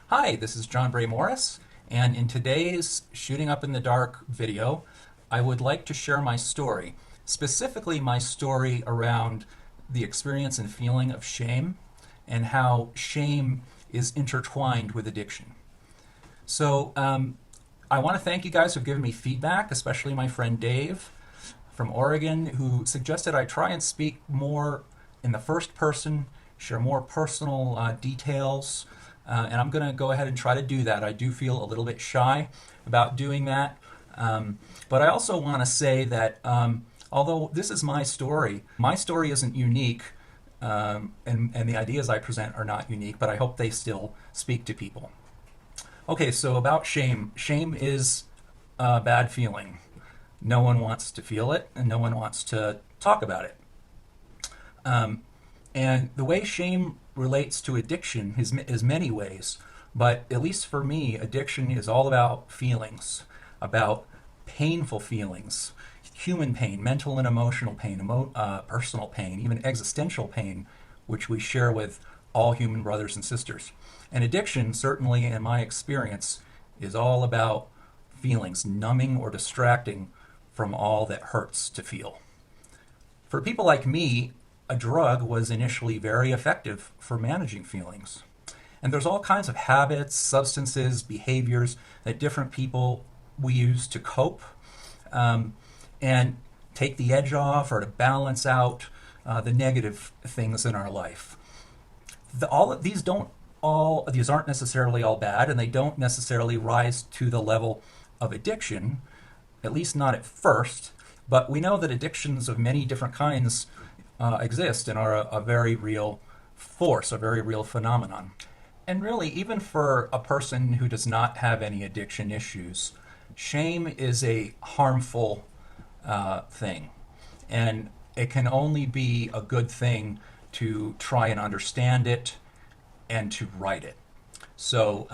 Hi, this is John Bray Morris, and in today's Shooting Up in the Dark video, I would like to share my story, specifically my story around the experience and feeling of shame and how shame is intertwined with addiction. So, I want to thank you guys who've given me feedback, especially my friend Dave from Oregon, who suggested I try and speak more in the first person, share more personal details, and I'm going to go ahead and try to do that. I do feel a little bit shy about doing that, but I also want to say that although this is my story isn't unique, and the ideas I present are not unique, but I hope they still speak to people. Okay, so about shame. Shame is a bad feeling. No one wants to feel it, and no one wants to talk about it. And the way shame relates to addiction is many ways, but at least for me, addiction is all about feelings, about painful feelings, human pain, mental and emotional pain, personal pain, even existential pain, which we share with all human brothers and sisters. And addiction, certainly in my experience, is all about feelings, numbing or distracting from all that hurts to feel. For people like me, a drug was initially very effective for managing feelings. And there's all kinds of habits, substances, behaviors that different people we use to cope and take the edge off or to balance out the negative things in our life. These aren't necessarily all bad, and they don't necessarily rise to the level of addiction, at least not at first. But we know that addictions of many different kinds exist and are a very real force, a very real phenomenon. And really, even for a person who does not have any addiction issues, shame is a harmful thing. And it can only be a good thing to try and understand it and to write it. So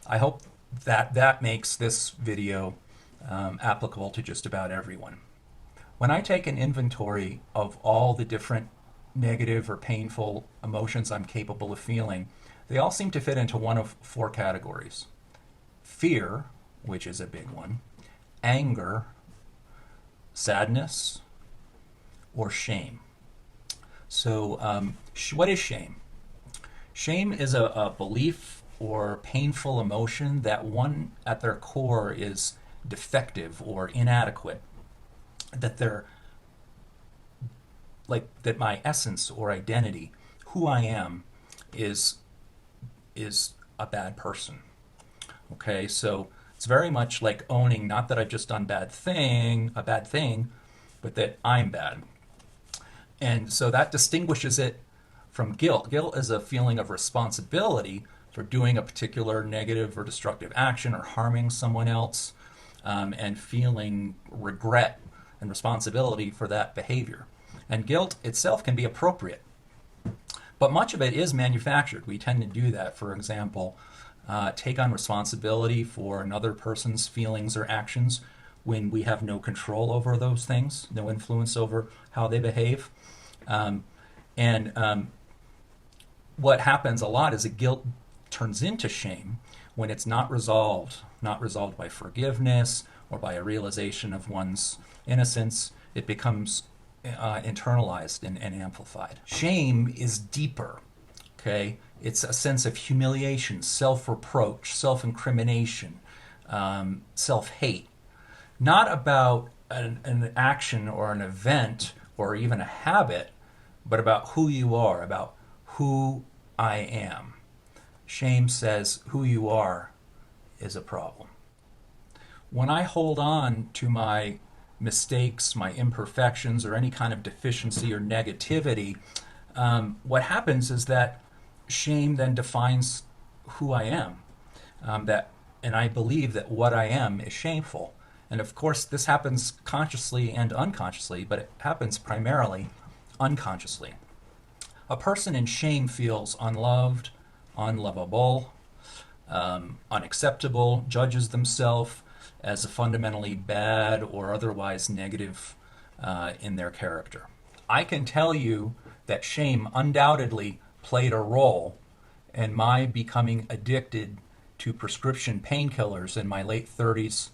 I hope that makes this video applicable to just about everyone. When I take an inventory of all the different negative or painful emotions I'm capable of feeling, they all seem to fit into one of four categories. Fear, which is a big one, anger, sadness, or shame. So what is shame? Shame is a belief or painful emotion that one at their core is defective or inadequate, that that my essence or identity, who I am, is a bad person. Okay, so it's very much like owning not that I've just done a bad thing, but that I'm bad. And so that distinguishes it from guilt. Guilt is a feeling of responsibility for doing a particular negative or destructive action or harming someone else, and feeling regret and responsibility for that behavior. And guilt itself can be appropriate, but much of it is manufactured. We tend to do that. For example, take on responsibility for another person's feelings or actions when we have no control over those things, no influence over how they behave. What happens a lot is that guilt turns into shame when it's not resolved by forgiveness or by a realization of one's innocence. It becomes internalized and amplified. Shame is deeper. Okay, it's a sense of humiliation, self-reproach, self-incrimination, self-hate. Not about an action or an event or even a habit, but about who you are, about who I am. Shame says who you are is a problem. When I hold on to my mistakes, my imperfections, or any kind of deficiency or negativity, what happens is that shame then defines who I am. And I believe that what I am is shameful. And of course, this happens consciously and unconsciously, but it happens primarily unconsciously. A person in shame feels unloved, unlovable, unacceptable, judges themselves as fundamentally bad or otherwise negative in their character. I can tell you that shame undoubtedly played a role and my becoming addicted to prescription painkillers in my late 30s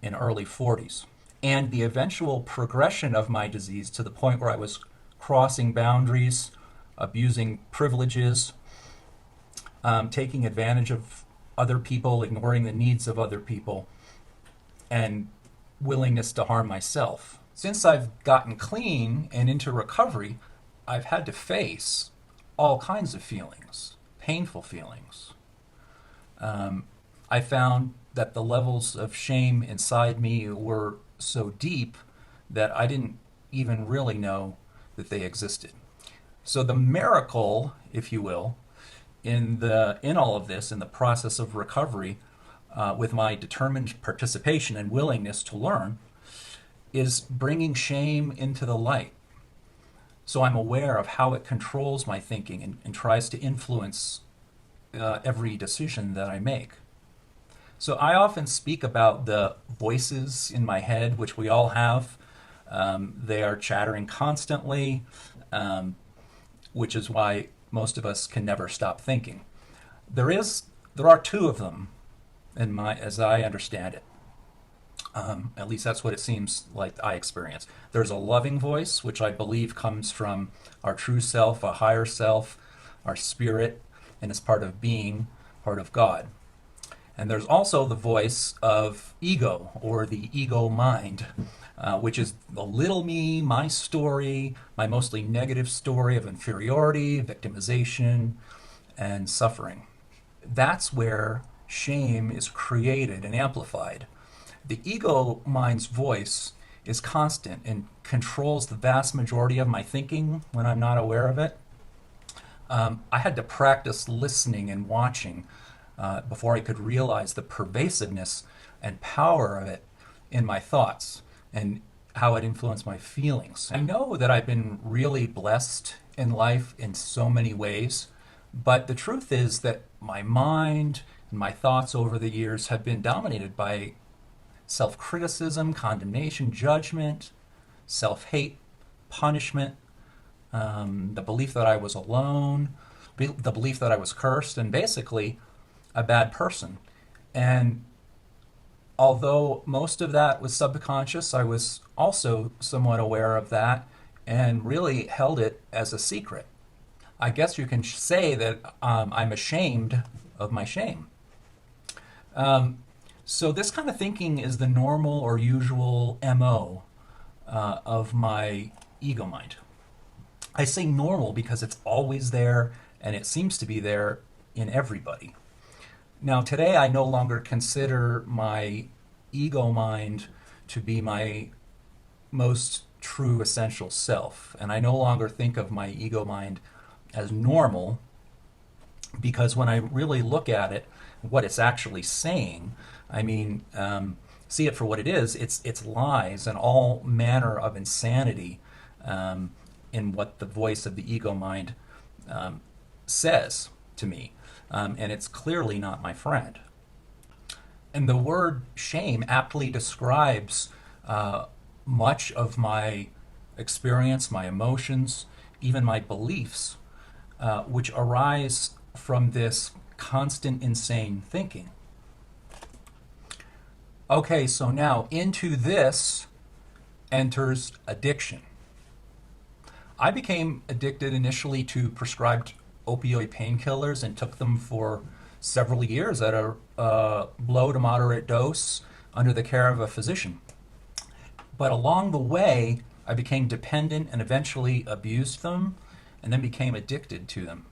and early 40s, and the eventual progression of my disease to the point where I was crossing boundaries, abusing privileges, taking advantage of other people, ignoring the needs of other people, and willingness to harm myself. Since I've gotten clean and into recovery, I've had to face all kinds of feelings, painful feelings. I found that the levels of shame inside me were so deep that I didn't even really know that they existed. So the miracle, if you will, in all of this, in the process of recovery, with my determined participation and willingness to learn, is bringing shame into the light. So I'm aware of how it controls my thinking and tries to influence every decision that I make. So I often speak about the voices in my head, which we all have. They are chattering constantly, which is why most of us can never stop thinking. There are two of them, as I understand it. At least that's what it seems like I experience. There's a loving voice, which I believe comes from our true self, a higher self, our spirit, and is part of being, part of God. And there's also the voice of ego, or the ego mind, which is the little me, my story, my mostly negative story of inferiority, victimization, and suffering. That's where shame is created and amplified. The ego mind's voice is constant and controls the vast majority of my thinking when I'm not aware of it. I had to practice listening and watching before I could realize the pervasiveness and power of it in my thoughts and how it influenced my feelings. I know that I've been really blessed in life in so many ways, but the truth is that my mind and my thoughts over the years have been dominated by self-criticism, condemnation, judgment, self-hate, punishment, the belief that I was alone, the belief that I was cursed, and basically a bad person. And although most of that was subconscious, I was also somewhat aware of that and really held it as a secret. I guess you can say that I'm ashamed of my shame. So this kind of thinking is the normal or usual MO of my ego mind. I say normal because it's always there and it seems to be there in everybody. Now today I no longer consider my ego mind to be my most true essential self, and I no longer think of my ego mind as normal, because when I really look at it, what it's actually saying, I mean, see it for what it is. It's lies and all manner of insanity in what the voice of the ego mind says to me. And it's clearly not my friend. And the word shame aptly describes much of my experience, my emotions, even my beliefs, which arise from this constant insane thinking. Okay, so now into this enters addiction. I became addicted initially to prescribed opioid painkillers and took them for several years at a low to moderate dose under the care of a physician. But along the way, I became dependent and eventually abused them and then became addicted to them.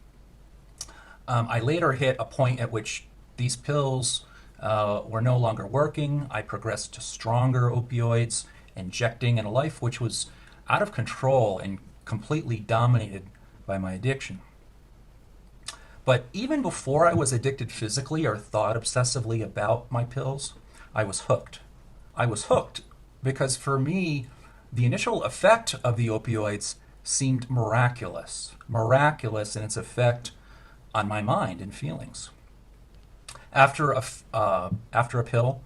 I later hit a point at which these pills were no longer working. I progressed to stronger opioids, injecting in a life which was out of control and completely dominated by my addiction. But even before I was addicted physically or thought obsessively about my pills, I was hooked. I was hooked because for me, the initial effect of the opioids seemed miraculous in its effect on my mind and feelings. After a pill,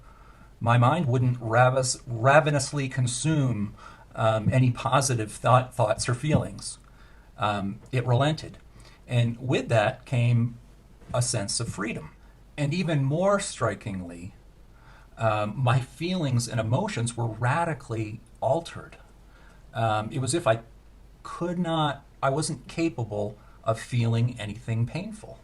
my mind wouldn't ravenously consume any positive thoughts or feelings. It relented. And with that came a sense of freedom. And even more strikingly, my feelings and emotions were radically altered. It was if I wasn't capable of feeling anything painful.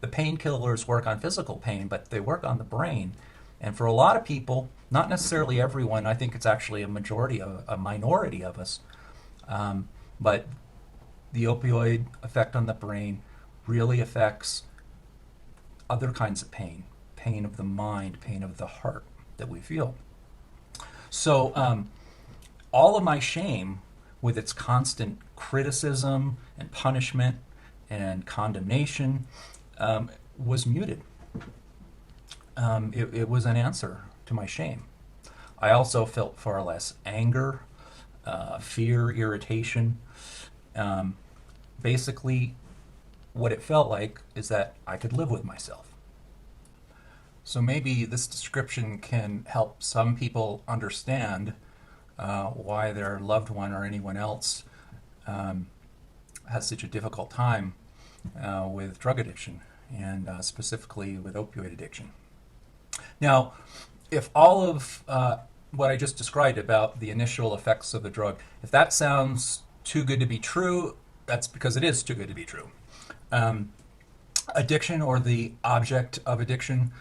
The painkillers work on physical pain, but they work on the brain. And for a lot of people, not necessarily everyone, I think it's actually a minority of us, but the opioid effect on the brain really affects other kinds of pain, pain of the mind, pain of the heart that we feel. So all of my shame, with its constant criticism and punishment and condemnation, was muted. It was an answer to my shame. I also felt far less anger, fear, irritation. Basically, what it felt like is that I could live with myself. So maybe this description can help some people understand why their loved one or anyone else has such a difficult time with drug addiction, and specifically with opioid addiction. Now, if all of what I just described about the initial effects of the drug, if that sounds too good to be true, that's because it is too good to be true. Addiction, or the object of addiction,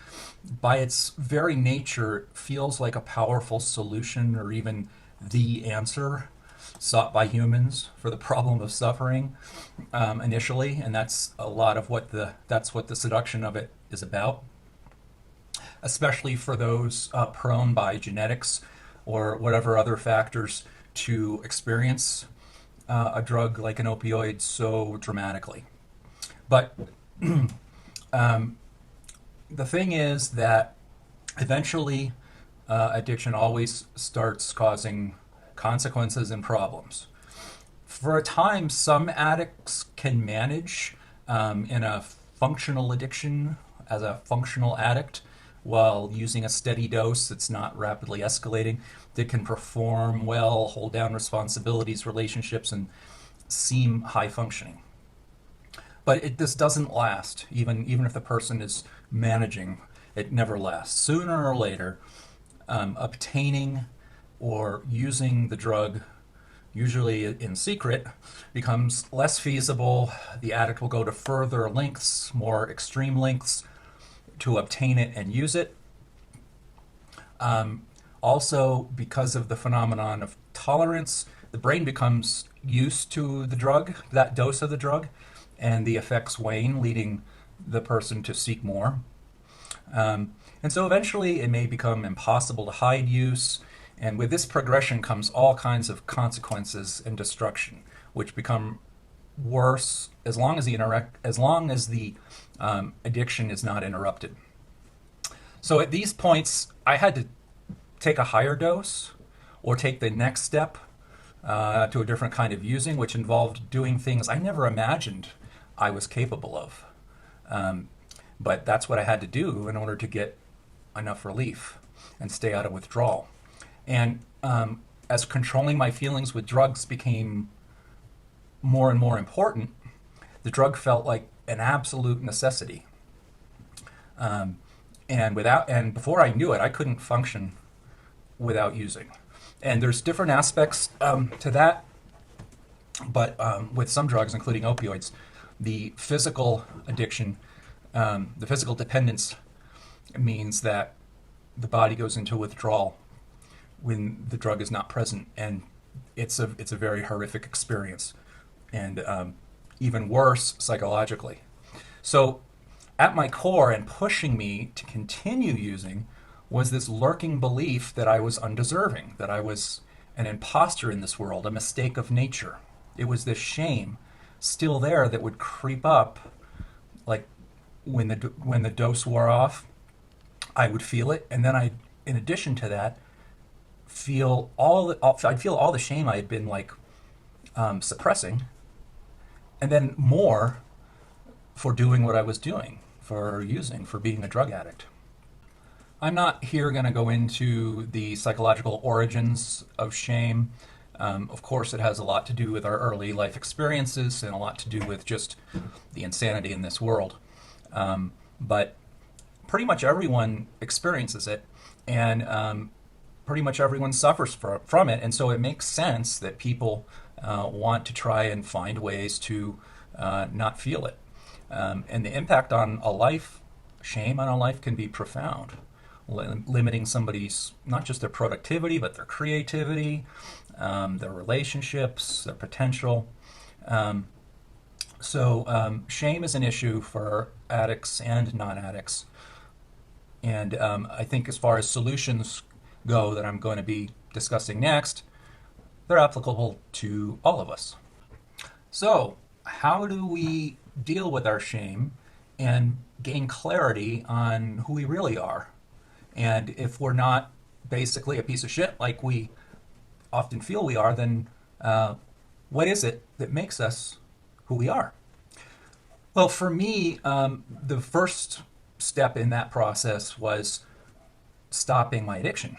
by its very nature, feels like a powerful solution or even the answer sought by humans for the problem of suffering initially, and that's a lot of what the seduction of it is about, especially for those prone by genetics or whatever other factors to experience a drug like an opioid so dramatically. But the thing is that eventually addiction always starts causing consequences and problems. For a time, some addicts can manage in a functional addiction as a functional addict while using a steady dose that's not rapidly escalating. They can perform well, hold down responsibilities, relationships, and seem high functioning. But this doesn't last, even if the person is managing, it never lasts. Sooner or later, obtaining or using the drug, usually in secret, becomes less feasible. The addict will go to further lengths, more extreme lengths, to obtain it and use it. Also, because of the phenomenon of tolerance, the brain becomes used to the drug, that dose of the drug, and the effects wane, leading the person to seek more. And so eventually it may become impossible to hide use, and with this progression comes all kinds of consequences and destruction, which become worse as long as the addiction is not interrupted. So at these points, I had to take a higher dose or take the next step to a different kind of using, which involved doing things I never imagined I was capable of. But that's what I had to do in order to get enough relief and stay out of withdrawal. And as controlling my feelings with drugs became more and more important, the drug felt like an absolute necessity. And before I knew it, I couldn't function without using. And there's different aspects to that, but with some drugs, including opioids, the physical addiction, the physical dependence means that the body goes into withdrawal when the drug is not present, and it's a very horrific experience, and even worse psychologically. So at my core, and pushing me to continue using, was this lurking belief that I was undeserving, that I was an imposter in this world, a mistake of nature. It was this shame still there that would creep up, like when the dose wore off, I would feel it, and then in addition to that, I'd feel all the shame I had been suppressing, and then more for doing what I was doing, for using, for being a drug addict. I'm not here going to go into the psychological origins of shame. Of course, it has a lot to do with our early life experiences and a lot to do with just the insanity in this world. But pretty much everyone experiences it, and pretty much everyone suffers from it. And so it makes sense that people want to try and find ways to not feel it. And the impact on a life, shame on a life, can be profound, limiting somebody's, not just their productivity, but their creativity, their relationships, their potential. So shame is an issue for addicts and non-addicts. And I think as far as solutions go that I'm going to be discussing next, they're applicable to all of us. So how do we deal with our shame and gain clarity on who we really are? And if we're not basically a piece of shit like we often feel we are, then what is it that makes us who we are? Well, for me, the first step in that process was stopping my addiction,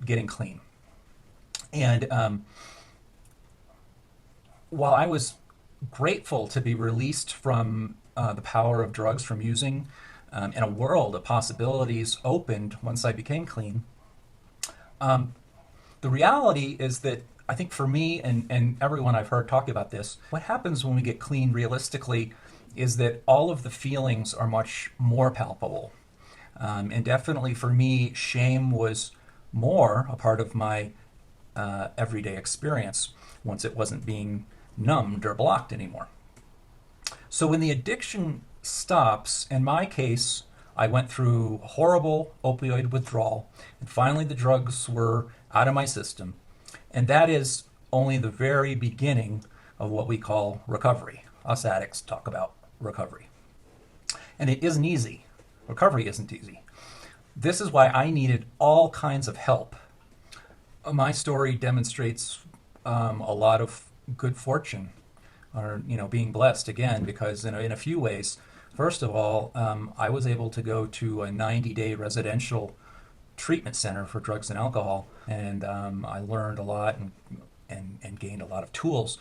getting clean. And while I was grateful to be released from the power of drugs, from using, and a world of possibilities opened once I became clean, the reality is that I think for me and everyone I've heard talk about this, what happens when we get clean realistically is that all of the feelings are much more palpable. And definitely for me, shame was more a part of my everyday experience once it wasn't being numbed or blocked anymore. So when the addiction stops, in my case, I went through horrible opioid withdrawal, and finally the drugs were out of my system. And that is only the very beginning of what we call recovery. Us addicts talk about recovery. And it isn't easy. Recovery isn't easy. This is why I needed all kinds of help. My story demonstrates a lot of good fortune, or being blessed again, because in a few ways. First of all, I was able to go to a 90-day residential treatment center for drugs and alcohol, and I learned a lot and gained a lot of tools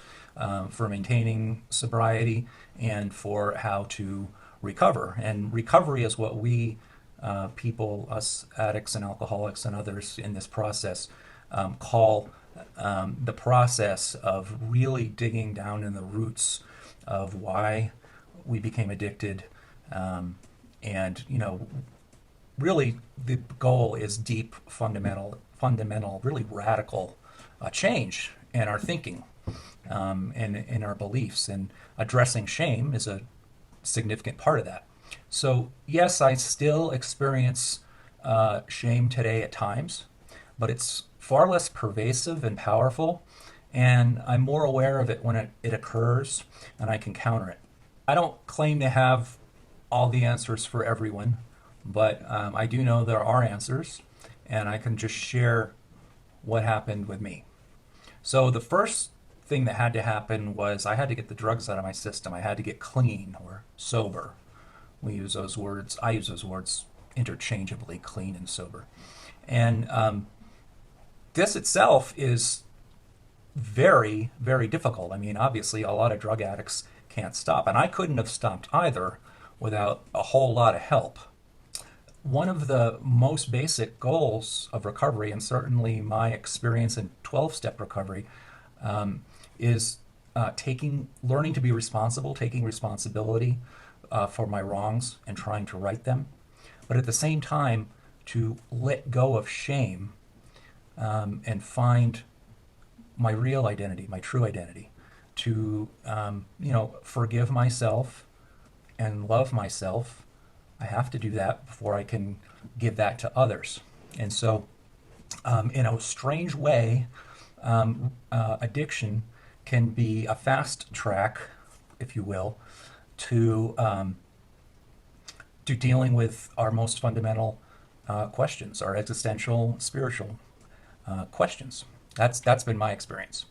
for maintaining sobriety and for how to recover. And recovery is what we people, us addicts and alcoholics and others in this process, call the process of really digging down in the roots of why we became addicted. And really the goal is deep, fundamental, really radical change in our thinking and in our beliefs. And addressing shame is a significant part of that. So yes, I still experience shame today at times, but it's far less pervasive and powerful, and I'm more aware of it when it occurs, and I can counter it. I don't claim to have all the answers for everyone, but I do know there are answers, and I can just share what happened with me. So the first thing that had to happen was I had to get the drugs out of my system. I had to get clean or sober. We use those words. I use those words interchangeably, clean and sober. And this itself is very, very difficult. I mean, obviously, a lot of drug addicts can't stop, and I couldn't have stopped either without a whole lot of help. One of the most basic goals of recovery, and certainly my experience in 12-step recovery, is learning to be responsible, taking responsibility for my wrongs and trying to right them, but at the same time to let go of shame and find my real identity, my true identity, to forgive myself and love myself. I have to do that before I can give that to others. And so, in a strange way, addiction can be a fast track, if you will, to dealing with our most fundamental questions, our existential, spiritual questions. That's been my experience.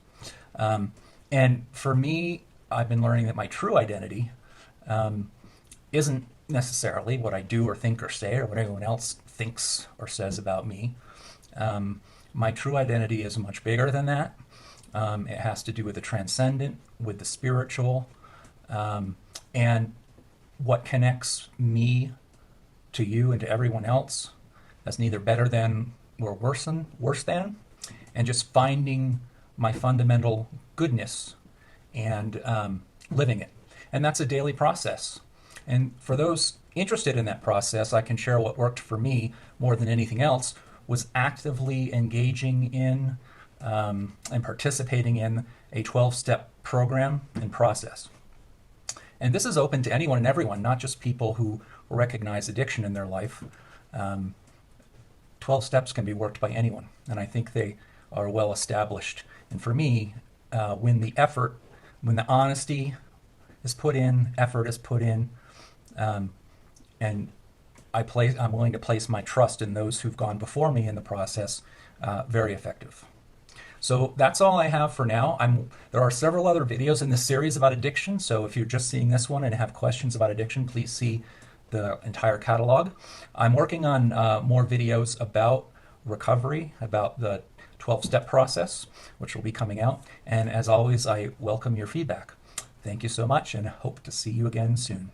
And for me, I've been learning that my true identity isn't necessarily what I do or think or say or what anyone else thinks or says about me. My true identity is much bigger than that. It has to do with the transcendent, with the spiritual, and what connects me to you and to everyone else as neither better than or worse than, and just finding my fundamental goodness and living it. And that's a daily process. And for those interested in that process, I can share what worked for me more than anything else was actively engaging in and participating in a 12-step program and process. And this is open to anyone and everyone, not just people who recognize addiction in their life. 12 steps can be worked by anyone, and I think they are well established. And for me, when the honesty is put in, effort is put in, and I'm willing to place my trust in those who've gone before me in the process, very effective. So that's all I have for now. There are several other videos in this series about addiction, so if you're just seeing this one and have questions about addiction, please see the entire catalog. I'm working on more videos about recovery, about the 12-step process, which will be coming out. And as always, I welcome your feedback. Thank you so much, and hope to see you again soon.